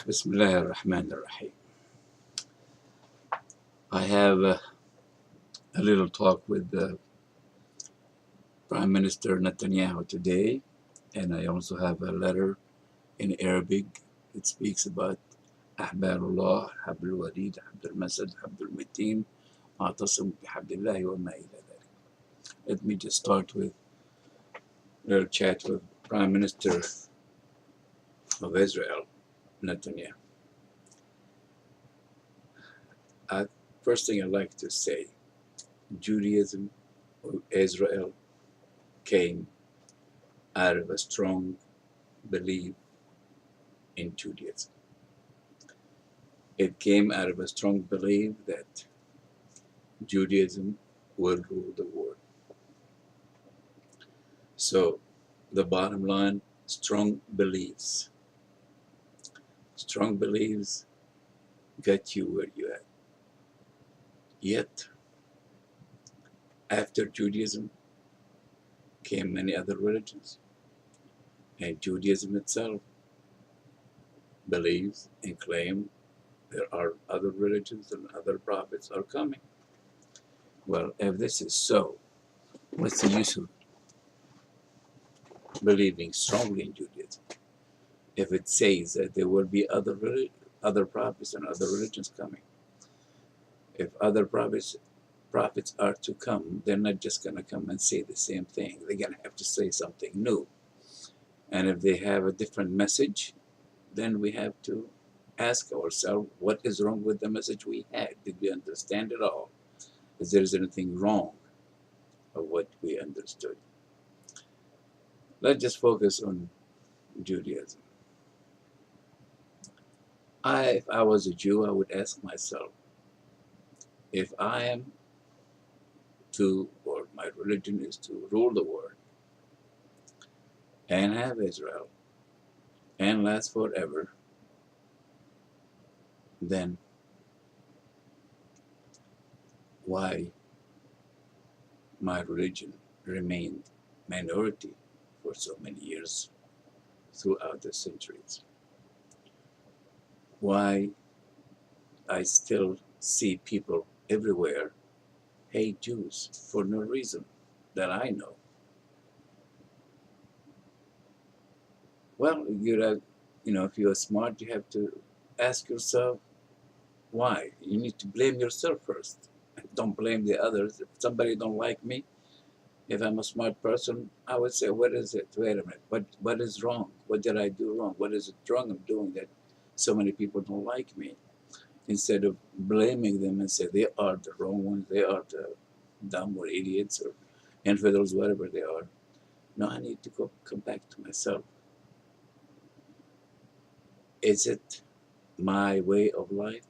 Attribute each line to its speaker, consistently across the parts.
Speaker 1: Bismillah ar-Rahman ar-Rahim. I have a little talk with Prime Minister Netanyahu today, and I also have a letter in Arabic. It speaks about Ahbarullah, Habl Warid, Habl Masad, Habl Mateen, Ma'tasim bihabdillahi wa ma ila dhalik. Let me just start with a little chat with Prime Minister of Israel, Netanyahu. First thing I'd like to say, Judaism or Israel came out of a strong belief in Judaism. It came out of a strong belief that Judaism will rule the world. So the bottom line, strong beliefs. Strong beliefs get you where you're at. Yet, after Judaism came many other religions. And Judaism itself believes and claims there are other religions and other prophets are coming. Well, if this is so, what's the use of believing strongly in Judaism if it says that there will be other prophets and other religions coming? If other prophets are to come, they're not just going to come and say the same thing. They're going to have to say something new. And if they have a different message, then we have to ask ourselves, what is wrong with the message we had? Did we understand it all? Is there anything wrong of what we understood? Let's just focus on Judaism. If I was a Jew, I would ask myself, if I am to, or my religion is to rule the world and have Israel and last forever, then why my religion remained minority for so many years throughout the centuries? Why I still see people everywhere hate Jews for no reason that I know? Well, if you're smart, you have to ask yourself why. You need to blame yourself first. Don't blame the others. If somebody don't like me, if I'm a smart person, I would say, what is it? Wait a minute. What is wrong? What did I do wrong? What is it wrong I'm doing that so many people don't like me? Instead of blaming them and say they are the wrong ones, they are the dumb or idiots or infidels, whatever they are. No, I need to come back to myself. Is it my way of life?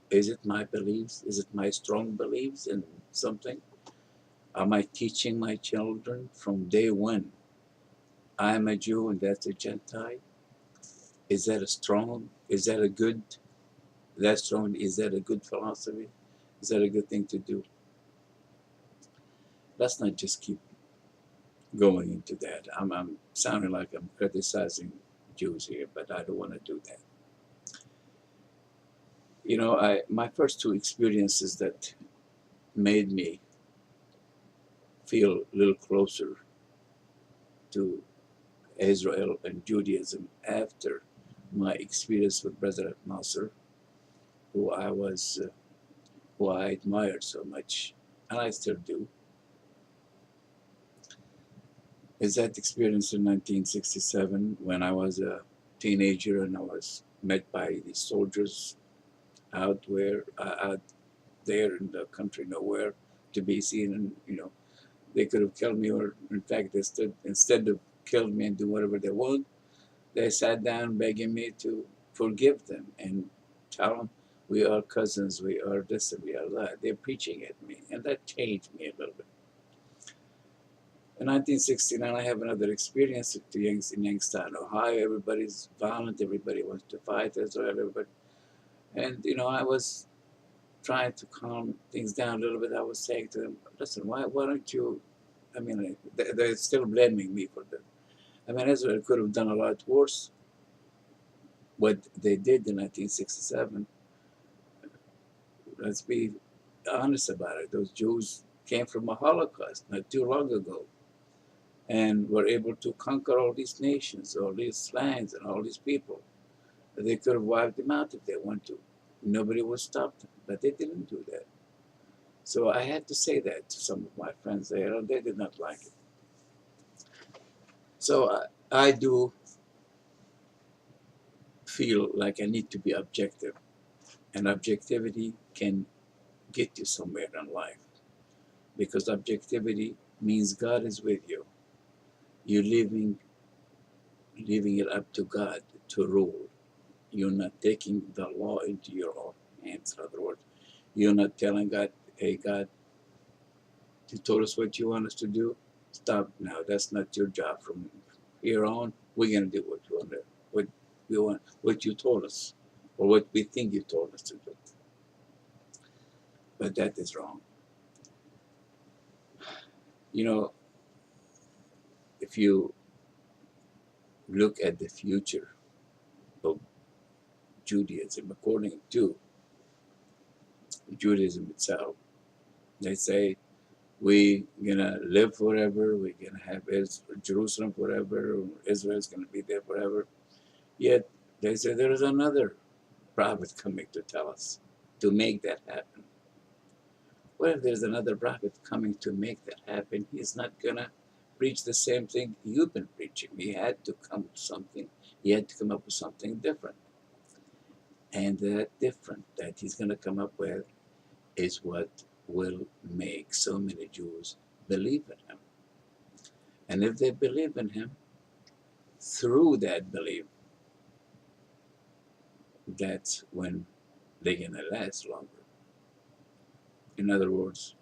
Speaker 1: Is it my beliefs? Is it my strong beliefs in something? Am I teaching my children from day one, I am a Jew and that's a Gentile? Is that is that a good, is that a good philosophy? Is that a good thing to do? Let's not just keep going into that. I'm sounding like I'm criticizing Jews here, but I don't want to do that. My first two experiences that made me feel a little closer to Israel and Judaism after my experience with President Nasser, who I admired so much, and I still do, is that experience in 1967 when I was a teenager and I was met by these soldiers out there in the country nowhere to be seen, and they could have killed me, or in fact instead of kill me and do whatever they want, they sat down begging me to forgive them and tell them we are cousins, we are this and we are that. They're preaching at me, and that changed me a little bit. In 1969, I have another experience in Youngstown, Ohio. Everybody's violent, everybody wants to fight Israel, and I was trying to calm things down a little bit. I was saying to them, listen, why don't you, they're still blaming me for that. Israel could have done a lot worse. what they did in 1967, let's be honest about it. Those Jews came from a Holocaust not too long ago and were able to conquer all these nations, all these lands, and all these people. They could have wiped them out if they wanted to. Nobody would stop them, but they didn't do that. So I had to say that to some of my friends there, and they did not like it. So I do feel like I need to be objective, and objectivity can get you somewhere in life because objectivity means God is with you. You're leaving it up to God to rule. You're not taking the law into your own hands. In other words, you're not telling God, hey, God, you told us what you want us to do. Stop now. That's not your job. From here on, we're going to do what you want, what you told us, or what we think you told us to do. But that is wrong. You know, if you look at the future of Judaism, according to Judaism itself, they say we're gonna live forever, we're gonna have Jerusalem forever, Israel's gonna be there forever. Yet they say there is another prophet coming to tell us to make that happen. What if there's another prophet coming to make that happen? He's not gonna preach the same thing you've been preaching. He had to come to something. He had to come up with something different. And that different that he's gonna come up with is what will make so many Jews believe in him. And if they believe in him, through that belief, that's when they're gonna last longer. In other words,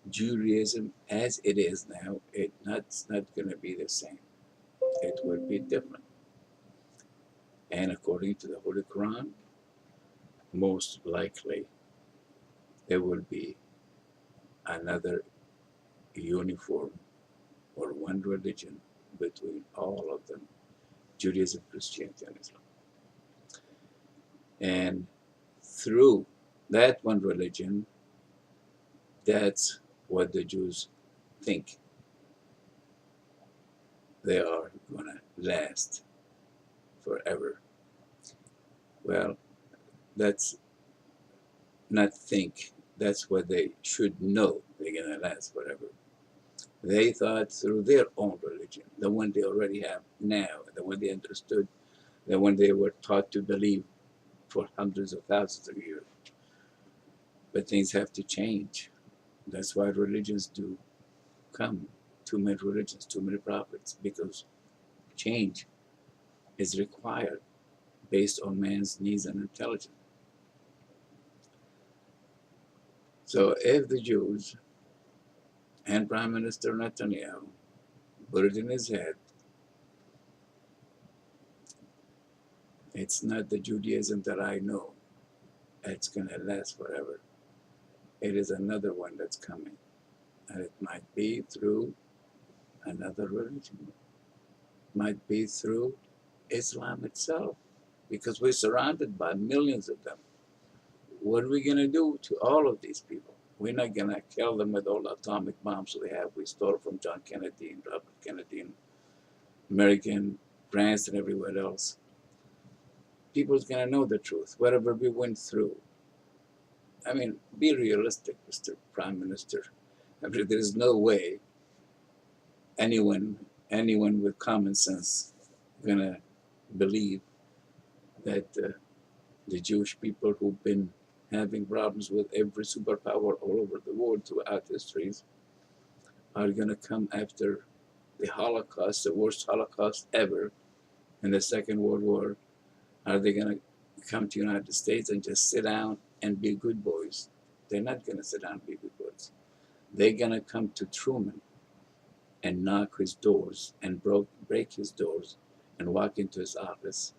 Speaker 1: Judaism as it is now, it's not gonna be the same. It will be different. And according to the Holy Quran, most likely there will be another uniform or one religion between all of them, Judaism, Christianity, and Islam. And through that one religion, that's what the Jews think they are going to last forever. Well, that's not think, that's what they should know they're going to last forever. They thought through their own religion, the one they already have now, the one they understood, the one they were taught to believe for hundreds of thousands of years. But things have to change. That's why religions do come. Too many religions, too many prophets, because change is required based on man's needs and intelligence. So if the Jews and Prime Minister Netanyahu put it in his head, it's not the Judaism that I know that's going to last forever. It is another one that's coming. And it might be through another religion. It might be through Islam itself, because we're surrounded by millions of them. What are we going to do to all of these people? We're not going to kill them with all the atomic bombs we stole from John Kennedy and Robert Kennedy and American, France, and everywhere else. People's going to know the truth, whatever we went through. I mean, be realistic, Mr. Prime Minister. I mean, there is no way anyone with common sense going to believe that the Jewish people who've been having problems with every superpower all over the world throughout histories are going to come after the Holocaust, the worst Holocaust ever in the Second World War. Are they going to come to the United States and just sit down and be good boys? They're not going to sit down and be good boys. They're going to come to Truman and knock his doors and break his doors and walk into his office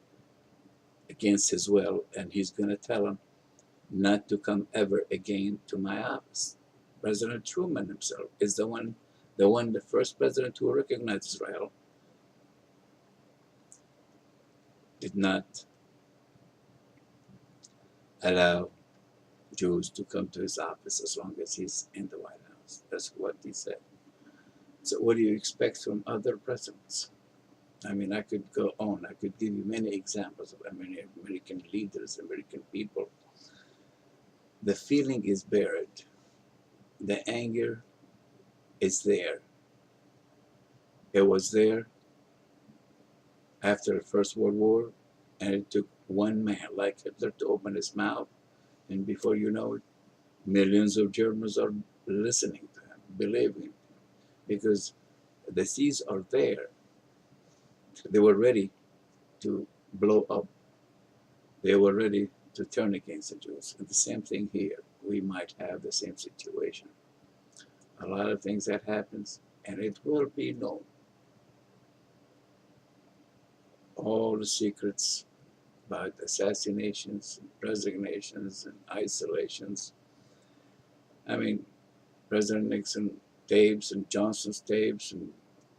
Speaker 1: against his will, and he's going to tell him not to come ever again to my office. President Truman himself is the first president who recognized Israel, did not allow Jews to come to his office as long as he's in the White House. That's what he said. So what do you expect from other presidents? I mean, I could go on. I could give you many examples of American leaders, American people. The feeling is buried. The anger is there. It was there after the First World War, and it took one man like Hitler to open his mouth, and before you know it, millions of Germans are listening to him, believing him, because the seeds are there. They were ready to blow up. They were ready to turn against the Jews. And the same thing here. We might have the same situation. A lot of things that happens, and it will be known. All the secrets about assassinations, and resignations, and isolations. I mean, President Nixon tapes and Johnson's tapes and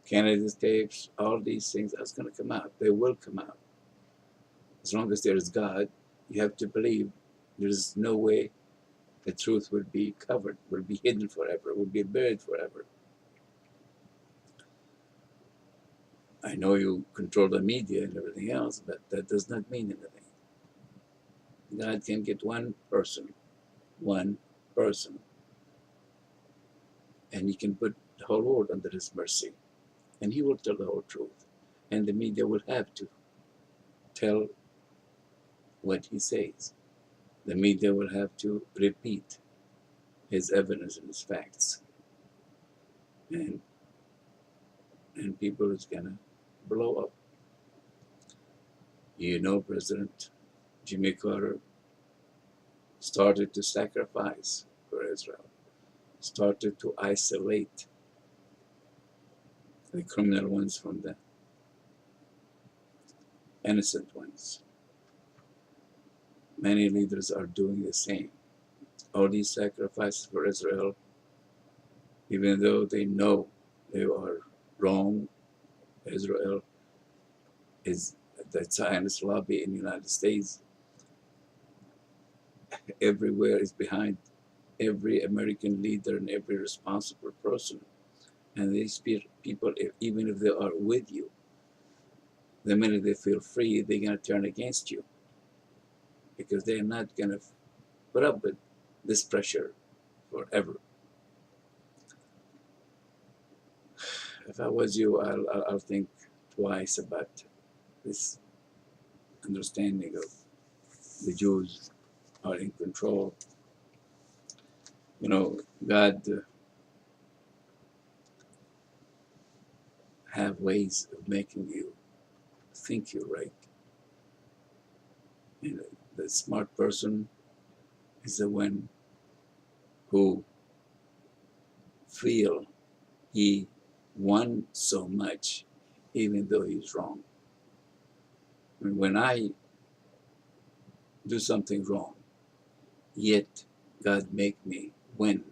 Speaker 1: Kennedy's tapes, all these things are going to come out. They will come out. As long as there is God, you have to believe there is no way the truth will be covered, will be hidden forever, will be buried forever. I know you control the media and everything else, but that does not mean anything. God can get one person, and he can put the whole world under his mercy, and he will tell the whole truth. And the media will have to tell what he says. The media will have to repeat his evidence and his facts. And people is gonna blow up. You know, President Jimmy Carter started to sacrifice for Israel, started to isolate the criminal ones from the innocent ones. Many leaders are doing the same. All these sacrifices for Israel, even though they know they are wrong. Israel is the Zionist lobby in the United States. Everywhere is behind every American leader and every responsible person. And these people, even if they are with you, the minute they feel free, they're going to turn against you because they're not going to put up with this pressure forever. If I was you, I'll think twice about this understanding of the Jews are in control. You know, God have ways of making you think you're right. You know, the smart person is the one who feel he won so much, even though he's wrong. When I do something wrong, yet God make me win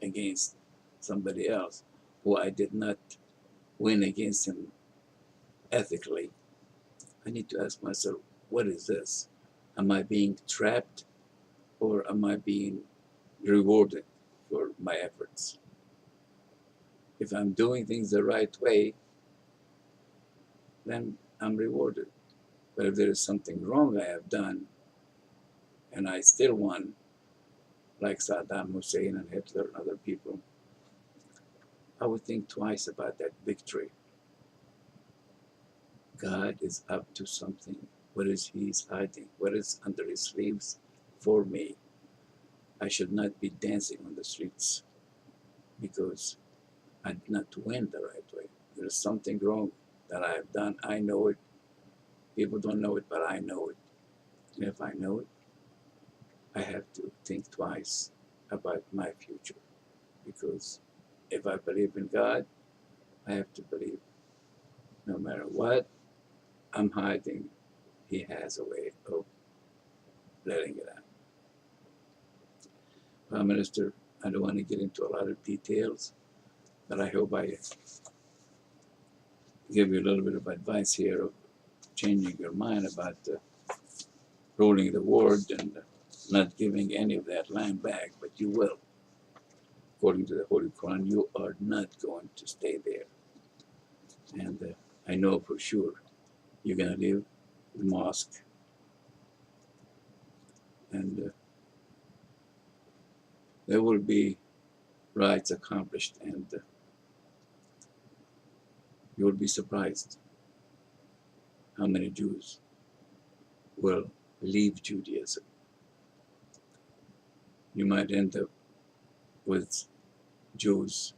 Speaker 1: against somebody else who I did not win against him ethically, I need to ask myself, what is this? Am I being trapped or am I being rewarded for my efforts? If I'm doing things the right way, then I'm rewarded. But if there is something wrong I have done and I still won, like Saddam Hussein and Hitler and other people, I would think twice about that victory. God is up to something. What is He's hiding? What is under His sleeves for me? I should not be dancing on the streets because I did not win the right way. There is something wrong that I have done. I know it. People don't know it, but I know it. And if I know it, I have to think twice about my future. Because if I believe in God, I have to believe no matter what I'm hiding, He has a way of letting it out. Prime Minister, I don't want to get into a lot of details, but I hope I give you a little bit of advice here of changing your mind about ruling the world and not giving any of that land back, but you will. According to the Holy Quran, you are not going to stay there. And I know for sure you're going to leave the mosque, and there will be rites accomplished, and you will be surprised how many Jews will leave Judaism. You might end up with Jews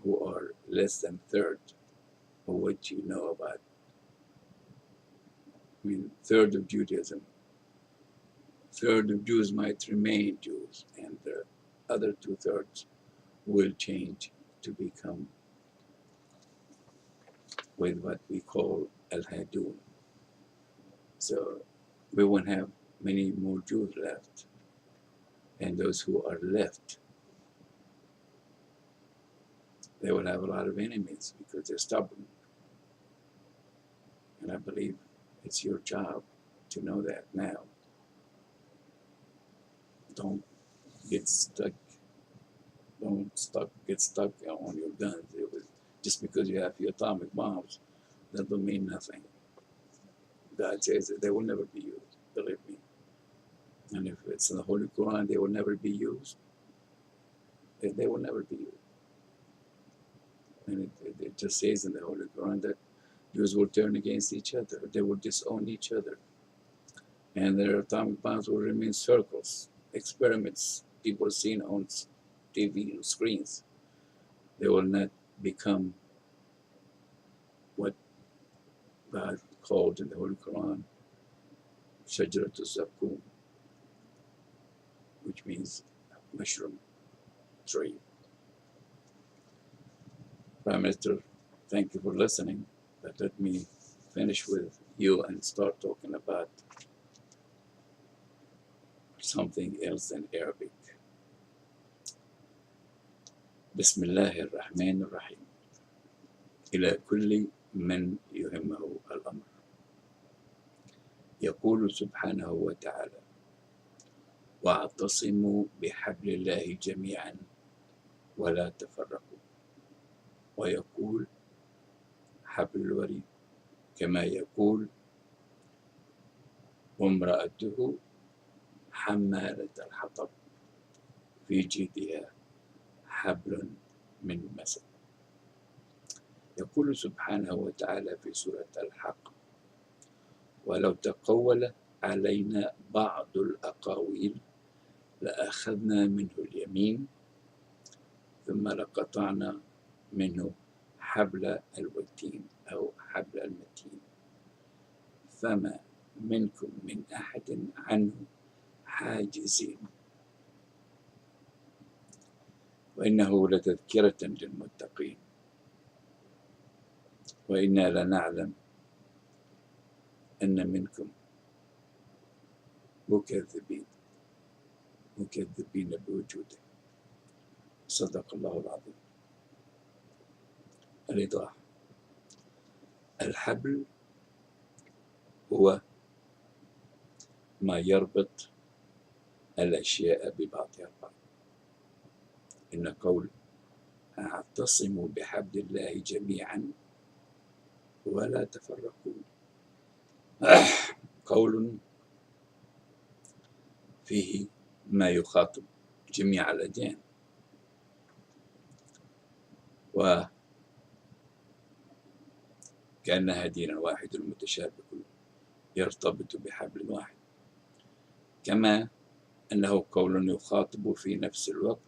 Speaker 1: who are less than a third of what you know about. I mean, third of Judaism. Third of Jews might remain Jews, and the other 2/3 will change to become with what we call al-Hadun. So we won't have many more Jews left. And those who are left, they will have a lot of enemies because they're stubborn. And I believe it's your job to know that now. Don't get stuck. Get stuck on your guns. Just because you have your atomic bombs, that will mean nothing. God says that they will never be used, believe me. And if it's in the Holy Quran, they will never be used. They will never be used. And it just says in the Holy Quran that Jews will turn against each other. They will disown each other. And their atomic bombs will remain circles, experiments people seen on TV screens. They will not become what God called in the Holy Quran Shajaratul Zaqqum, which means mushroom tree. Prime Minister, thank you for listening, but let me finish with you and start talking about something else in Arabic. بسم الله الرحمن الرحيم إلى كل من يهمه الأمر. يقول سبحانه وتعالى: واعتصموا بحبل الله جميعا ولا تفرقوا. ويقول حبل الوريد، كما يقول وامرأته حمالة الحطب في جيدها حبل من مسد. يقول سبحانه وتعالى في سورة الحق: ولو تقول علينا بعض الأقاويل لأخذنا منه اليمين ثم لقطعنا منه حبل الوتين أو حبل المتين فما منكم من أحد عنه حاجزين وإنه لتذكرة للمتقين وإنا لنعلم أن منكم مكذبين بوجوده. صدق الله العظيم. الإيضاح: الحبل هو ما يربط الأشياء ببعضها البعض. إن قول اعتصموا بحبل الله جميعا ولا تفرقوا قول فيه ما يخاطب جميع الأديان، وكأنها دين واحد متشابك يرتبط بحبل واحد، كما أنه قول يخاطب في نفس الوقت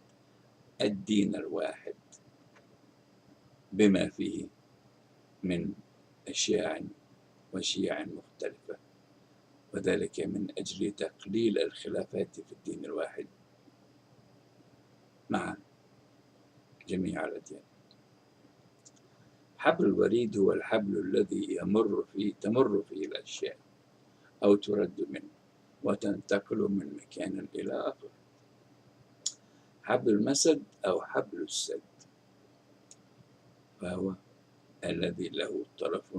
Speaker 1: الدين الواحد بما فيه من أشياء وشيع مختلفة، وذلك من أجل تقليل الخلافات في الدين الواحد مع جميع الأديان. حبل الوريد هو الحبل الذي تمر فيه الأشياء أو ترد منه وتنتقل من مكان إلى آخر. حبل المسد أو حبل السد فهو الذي له طرف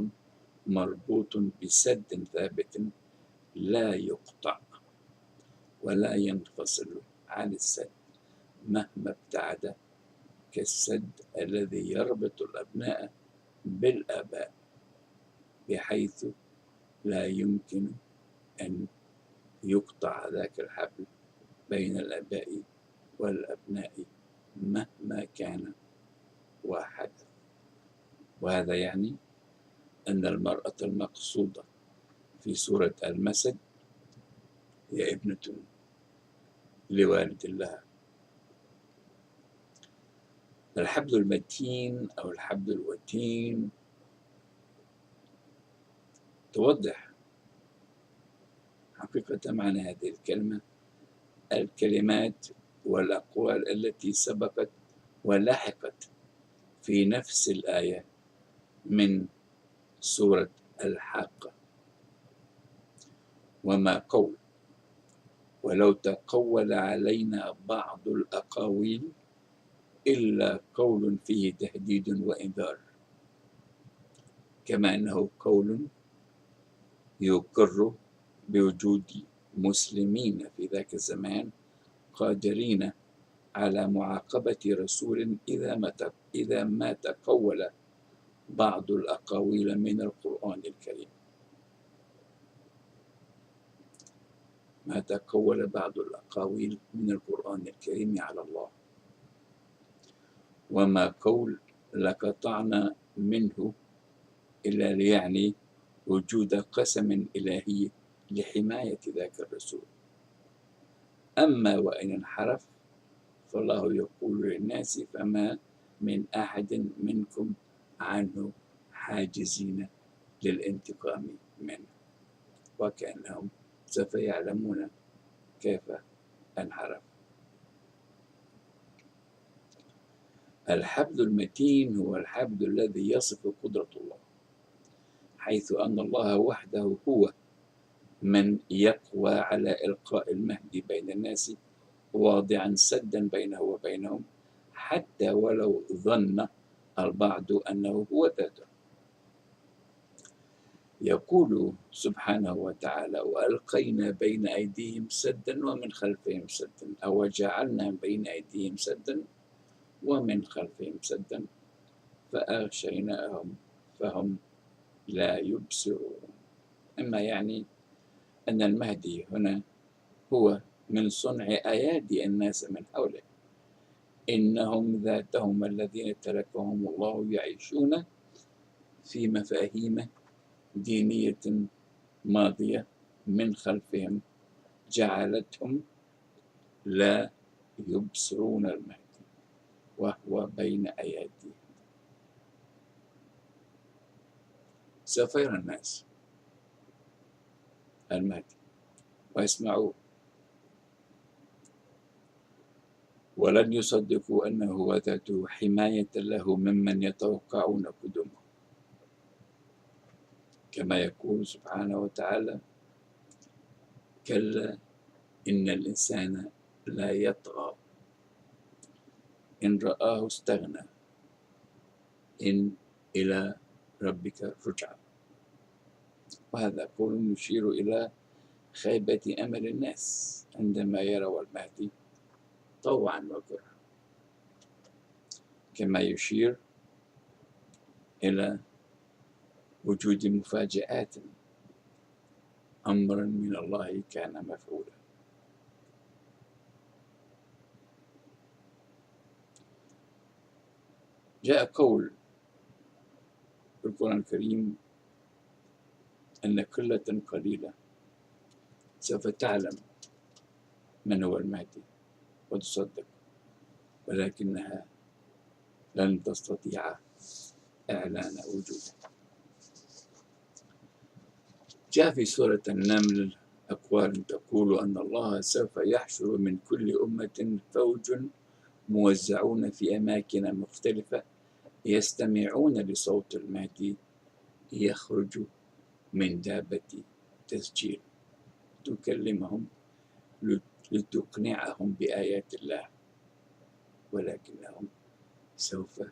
Speaker 1: مربوط بسد ثابت لا يقطع ولا ينفصل عن السد مهما ابتعد، كالسد الذي يربط الأبناء بالآباء، بحيث لا يمكن أن يقطع ذاك الحبل بين الآباء والأبناء مهما كان وحدث. وهذا يعني أن المرأة المقصودة في سورة المسد هي ابنة لوالد لها. الحبل المتين أو الحبل الوتين توضح حقيقة معنى هذه الكلمة الكلمات والأقوال التي سبقت ولحقت في نفس الآية من سورة الحاقة. وما قول ولو تقول علينا بعض الأقاويل إلا قول فيه تهديد وإنذار، كما أنه قول يقر بوجود مسلمين في ذاك الزمان قادرين على معاقبة رسول إذا ما تقول بعض الأقاويل من القرآن الكريم. ما تقول بعض الأقاويل من القرآن الكريم على الله. وما قول لقطعنا منه إلا ليعني وجود قسم إلهي لحماية ذاك الرسول. أما وإن انحرف فالله يقول للناس فما من أحد منكم عنه حاجزين للانتقام منه، وكأنهم سوف يعلمون كيف انحرف. الحبل المتين هو الحبل الذي يصف قدرة الله، حيث أن الله وحده هو من يقوى على إلقاء المهدي بين الناس، واضعا سدا بينه وبينهم، حتى ولو ظن البعض أنه هو ذاته. يقول سبحانه وتعالى وألقينا بين أيديهم سدا ومن خلفهم سدا، أو جعلنا بين أيديهم سدا ومن خلفهم سدا فأغشيناهم فهم لا يبصرون. إما يعني أن المهدي هنا هو من صنع أيادي الناس من حوله، إنهم ذاتهم الذين تركهم الله يعيشون في مفاهيم دينية ماضية من خلفهم جعلتهم لا يبصرون المهدي وهو بين أيديهم. سوف يرى الناس المهدي ويسمعوه، ولن يصدقوا أنه هو ذاته حماية له ممن يتوقعون قدومه، كما يقول سبحانه وتعالى كلا إن الإنسان لا يطغى إن رآه استغنى إن إلى ربك رجعا. وهذا قول يشير إلى خيبة أمل الناس عندما يروا المهدي طوعا وكرها، كما يشير إلى وجود مفاجآت أمرا من الله كان مفعولا. جاء قول في القرآن الكريم أن قلة قليلة سوف تعلم من هو المهدي وتصدق، ولكنها لن تستطيع إعلان وجوده. جاء في سورة النمل أقوال تقول أن الله سوف يحشر من كل أمة فوج موزعون في أماكن مختلفة يستمعون لصوت المهدي يخرج من دابة تسجيل تكلمهم لتقنعهم بآيات الله، ولكنهم سوف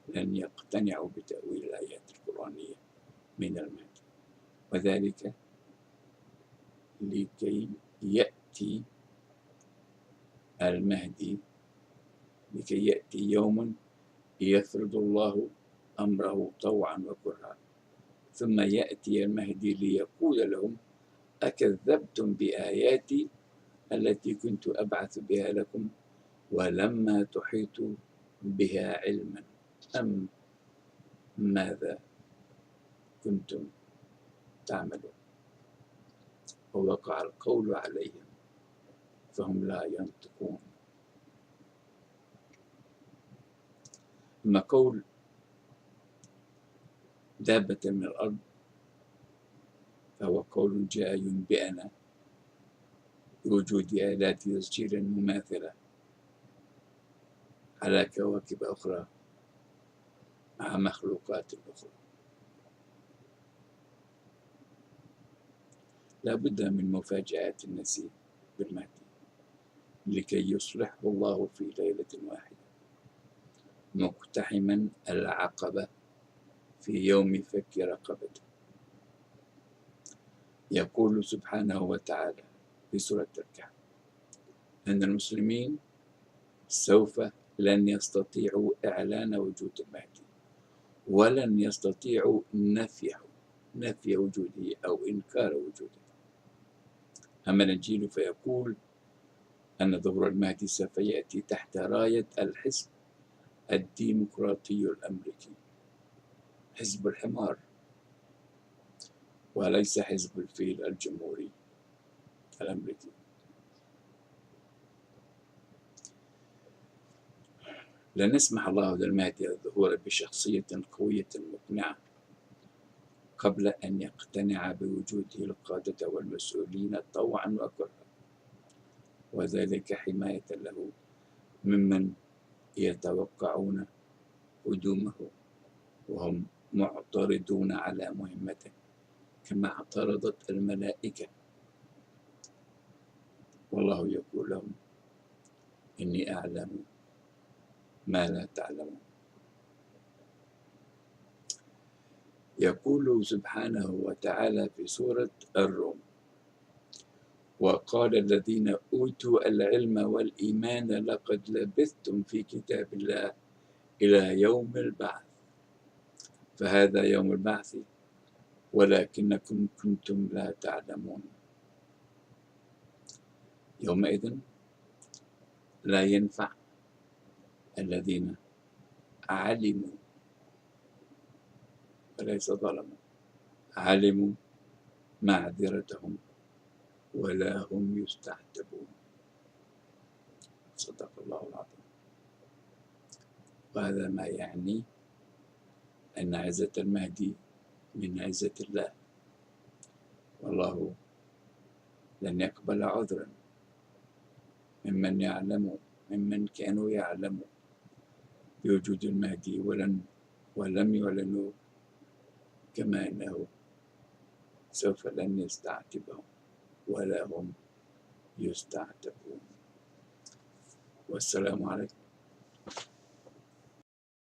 Speaker 1: لن يقتنعوا بتأويل الآيات القرآنية من المهدي، وذلك لكي يأتي المهدي لكي يأتي يوم يفرض الله أمره طوعا وكرها، ثم يأتي المهدي ليقول لهم: أكذبتم بآياتي التي كنت أبعث بها لكم ولما تحيطوا بها علما، أم ماذا كنتم تعملون؟ ووقع القول عليهم فهم لا ينطقون. أما قول دابة من الأرض فهو قول جاء ينبئنا بوجود آلات تسجيل مماثلة على كواكب أخرى مع مخلوقات أخرى. لا بد من مفاجأة النسيب بالمهدي لكي يصلحه الله في ليلة واحدة، مقتحما العقبة في يوم فك رقبته. يقول سبحانه وتعالى في سورة الكهف أن المسلمين سوف لن يستطيعوا إعلان وجود المهدي، ولن يستطيعوا نفي وجوده أو إنكار وجوده. أما الإنجيل فيقول أن ظهور المهدي سوف يأتي تحت راية الحزب الديمقراطي الأمريكي، حزب الحمار وليس حزب الفيل الجمهوري الأمريكي. لن يسمح الله للمهدي الظهور بشخصية قوية مقنعة قبل أن يقتنع بوجوده القادة والمسؤولين طوعا وكرها، وذلك حماية له ممن يتوقعون قدومه وهم معترضون على مهمته كما اعترضت الملائكة، والله يقول لهم: إني أعلم ما لا تعلمون. يقول سبحانه وتعالى في سورة الروم: وقال الذين أوتوا العلم والإيمان لقد لبثتم في كتاب الله إلى يوم البعث، فهذا يوم البعث ولكنكم كنتم لا تعلمون. يومئذ لا ينفع الذين علموا وليس ظلموا، علموا معذرتهم ولا هم يستعتبون. صدق الله العظيم. وهذا ما يعني أن عزة المهدي من عزة الله، والله لن يقبل عذرا ممن كانوا يعلموا بوجود المهدي ولم يعلنوا، كما أنه سوف لن يستعتبهم ولا هم يستعتبون. والسلام عليكم.